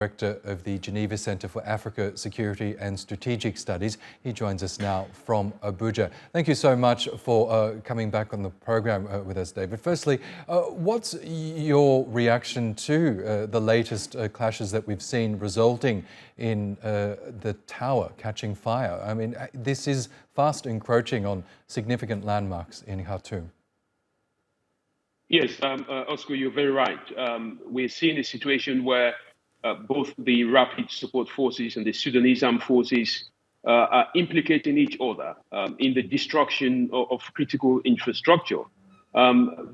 Director of the Geneva Centre for Africa, Security and Strategic Studies. He joins us now from Abuja. Thank you so much for coming back on the program with us, David. Firstly, what's your reaction to the latest clashes that we've seen resulting in the tower catching fire? I mean, this is fast encroaching on significant landmarks in Khartoum. Yes, Oscar, you're very right. We're seeing a situation where both the Rapid Support Forces and the Sudanese Armed Forces are implicating each other in the destruction of critical infrastructure.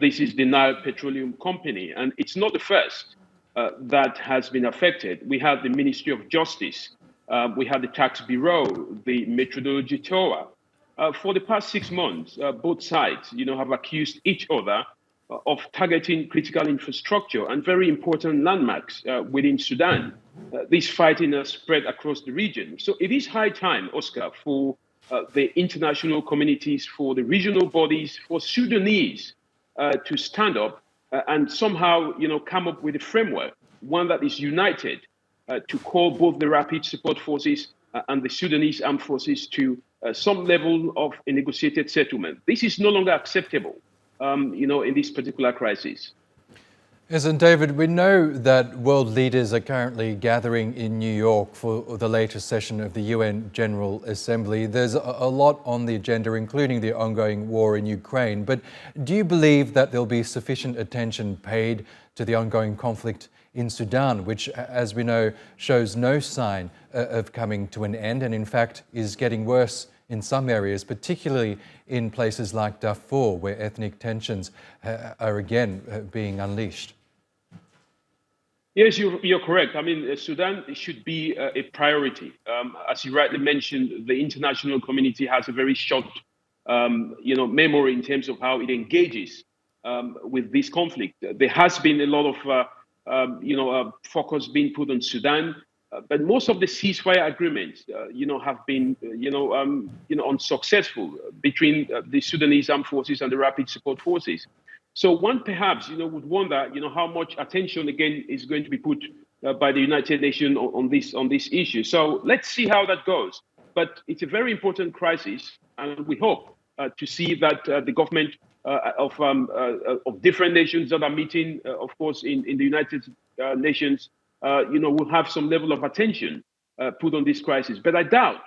This is the Nile Petroleum Company, and it's not the first that has been affected. We have the Ministry of Justice, we have the Tax Bureau, the Metrology Tower. For the past 6 months, both sides, have accused each other of targeting critical infrastructure and very important landmarks within Sudan. This fighting has spread across the region. So it is high time, Oscar, for the international communities, for the regional bodies, for Sudanese to stand up and somehow, come up with a framework, one that is united to call both the Rapid Support Forces and the Sudanese Armed Forces to some level of a negotiated settlement. This is no longer acceptable. In this particular crisis. Yes, and David, we know that world leaders are currently gathering in New York for the latest session of the UN General Assembly. There's a lot on the agenda, including the ongoing war in Ukraine. But do you believe that there'll be sufficient attention paid to the ongoing conflict in Sudan, which, as we know, shows no sign of coming to an end and, in fact, is getting worse in some areas, particularly in places like Darfur, where ethnic tensions are again being unleashed? Yes, you're correct. I mean, Sudan should be a priority. As you rightly mentioned, the international community has a very short, memory in terms of how it engages with this conflict. There has been a lot of, focus being put on Sudan. But most of the ceasefire agreements, have been, unsuccessful between the Sudanese Armed Forces and the Rapid Support Forces. So one perhaps, would wonder, how much attention again is going to be put by the United Nations on this issue. So let's see how that goes. But it's a very important crisis, and we hope to see that the government of different nations that are meeting, of course, in the United Nations. Will have some level of attention put on this crisis. But I doubt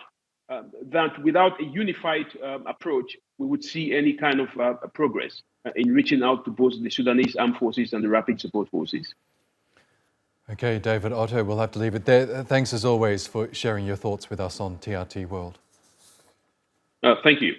that without a unified approach, we would see any kind of progress in reaching out to both the Sudanese Armed Forces and the Rapid Support Forces. Okay, David, Otto, we'll have to leave it there. Thanks as always for sharing your thoughts with us on TRT World. Thank you.